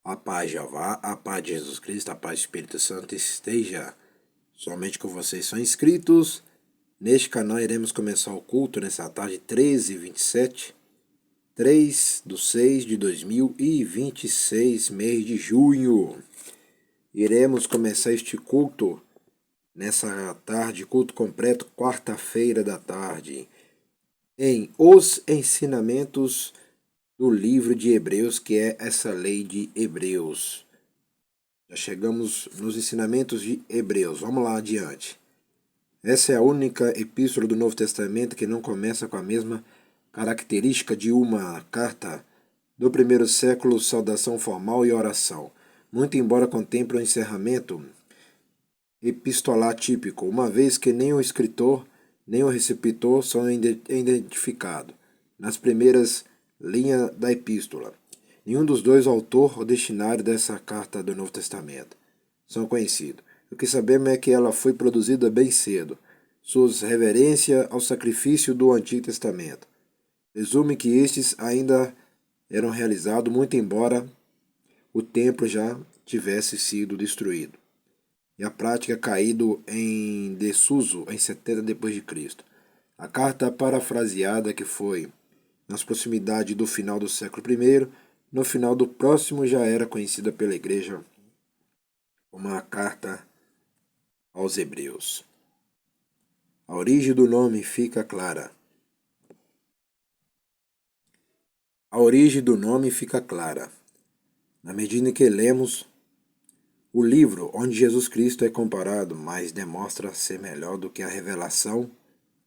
A paz de Jeová, a paz de Jesus Cristo, a paz do Espírito Santo esteja somente com vocês. São inscritos. Neste canal iremos começar o culto nessa tarde 13h27, 3/6/2026, mês de junho. Iremos começar este culto nessa tarde, culto completo, quarta-feira da tarde, em Os Ensinamentos do livro de Hebreus, que é essa lei de Hebreus. Já chegamos nos ensinamentos de Hebreus. Vamos lá adiante. Essa é a única epístola do Novo Testamento que não começa com a mesma característica de uma carta do primeiro século, saudação formal e oração, muito embora contemple o encerramento epistolar típico, uma vez que nem o escritor nem o receptor são identificados nas primeiras linhas da epístola. Nenhum dos dois, o autor ou destinatário dessa carta do Novo Testamento, são conhecidos. O que sabemos é que ela foi produzida bem cedo, suas reverências ao sacrifício do Antigo Testamento. Resume que estes ainda eram realizados, muito embora o templo já tivesse sido destruído e a prática caído em desuso em 70 d.C. A carta parafraseada, que foi nas proximidades do final do século I, no final do próximo já era conhecida pela Igreja como a Carta aos Hebreus. A origem do nome fica clara. A origem do nome fica clara na medida em que lemos o livro onde Jesus Cristo é comparado, mas demonstra ser melhor do que a revelação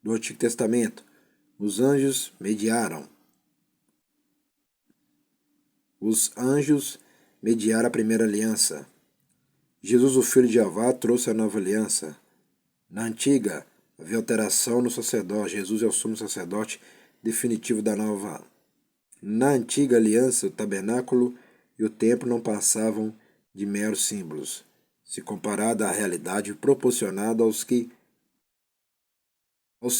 do Antigo Testamento. Os anjos mediaram a primeira aliança. Jesus, o Filho de Jeová, trouxe a nova aliança. Na antiga, havia alteração no sacerdote. Jesus é o sumo sacerdote definitivo da nova. Na antiga aliança, o tabernáculo e o templo não passavam de meros símbolos, se comparada à realidade proporcionada aos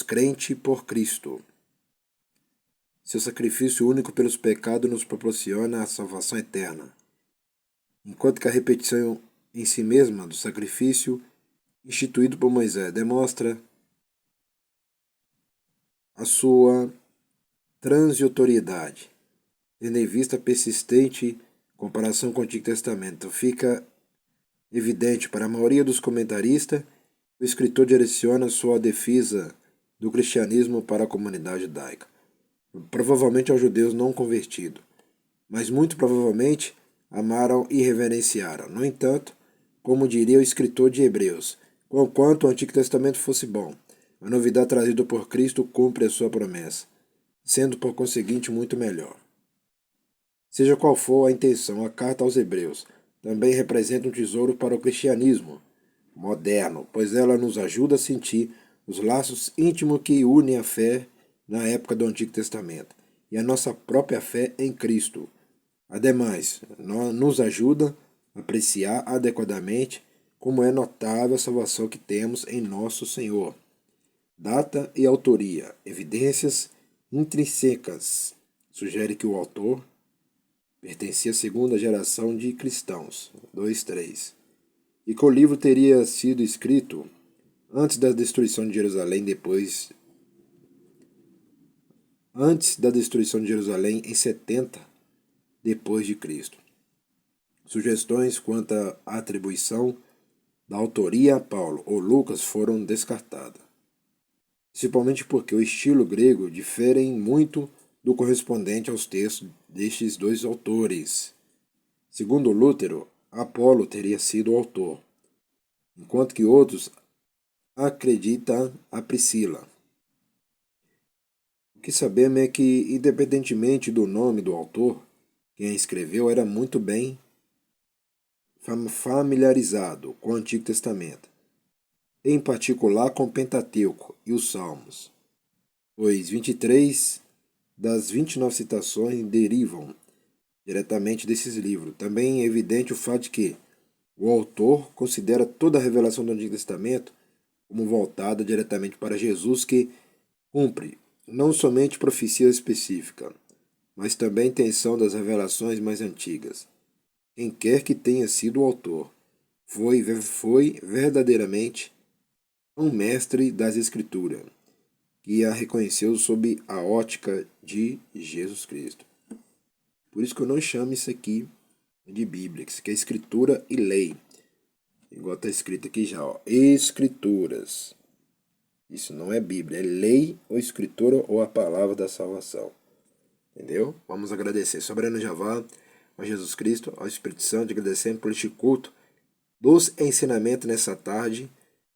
crentes por Cristo. Seu sacrifício único pelos pecados nos proporciona a salvação eterna, enquanto que a repetição em si mesma do sacrifício instituído por Moisés demonstra a sua transitoriedade, tendo em vista a persistente comparação com o Antigo Testamento. Fica evidente para a maioria dos comentaristas, o escritor direciona sua defesa do cristianismo para a comunidade judaica, provavelmente aos judeus não convertidos, mas muito provavelmente amaram e reverenciaram. No entanto, como diria o escritor de Hebreus, conquanto o Antigo Testamento fosse bom, a novidade trazida por Cristo cumpre a sua promessa, sendo por conseguinte muito melhor. Seja qual for a intenção, a carta aos Hebreus também representa um tesouro para o cristianismo moderno, pois ela nos ajuda a sentir os laços íntimos que unem a fé na época do Antigo Testamento e a nossa própria fé em Cristo. Ademais, nos ajuda a apreciar adequadamente como é notável a salvação que temos em nosso Senhor. Data e autoria, evidências intrínsecas, sugere que o autor pertencia à segunda geração de cristãos, 2:3, e que o livro teria sido escrito antes da destruição de Jerusalém, em 70 depois de Cristo. Sugestões quanto à atribuição da autoria a Paulo ou Lucas foram descartadas, principalmente porque o estilo grego difere muito do correspondente aos textos destes dois autores. Segundo Lutero, Apolo teria sido o autor, enquanto que outros acreditam a Priscila. O que sabemos é que, independentemente do nome do autor, quem a escreveu era muito bem familiarizado com o Antigo Testamento, em particular com o Pentateuco e os Salmos, pois 23 das 29 citações derivam diretamente desses livros. Também é evidente o fato de que o autor considera toda a revelação do Antigo Testamento como voltada diretamente para Jesus, que cumpre não somente profecia específica, mas também a intenção das revelações mais antigas. quem quer que tenha sido o autor, foi verdadeiramente um mestre das Escrituras, que a reconheceu sob a ótica de Jesus Cristo. Por isso que eu não chamo isso aqui de Bíblia, isso aqui é Escritura e lei. Igual está escrito aqui já, ó, Escrituras. Isso não é Bíblia, é lei ou Escritura ou a palavra da salvação. Entendeu? Vamos agradecer. Soberano Javá, a Jesus Cristo, ao Espírito Santo, agradecendo por este culto dos ensinamentos nessa tarde.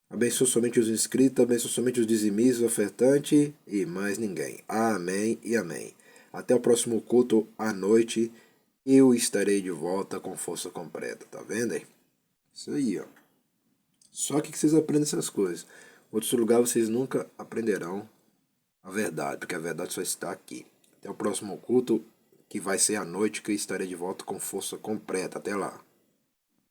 Abençoe somente os inscritos, abençoe somente os dizimistas, ofertantes e mais ninguém. Amém e amém. Até o próximo culto à noite. Eu estarei de volta com força completa. Tá vendo aí? Isso aí, ó. Só que vocês aprendem essas coisas. Outros lugares vocês nunca aprenderão a verdade, porque a verdade só está aqui. Até o próximo culto, que vai ser à noite, que eu estarei de volta com força completa. Até lá.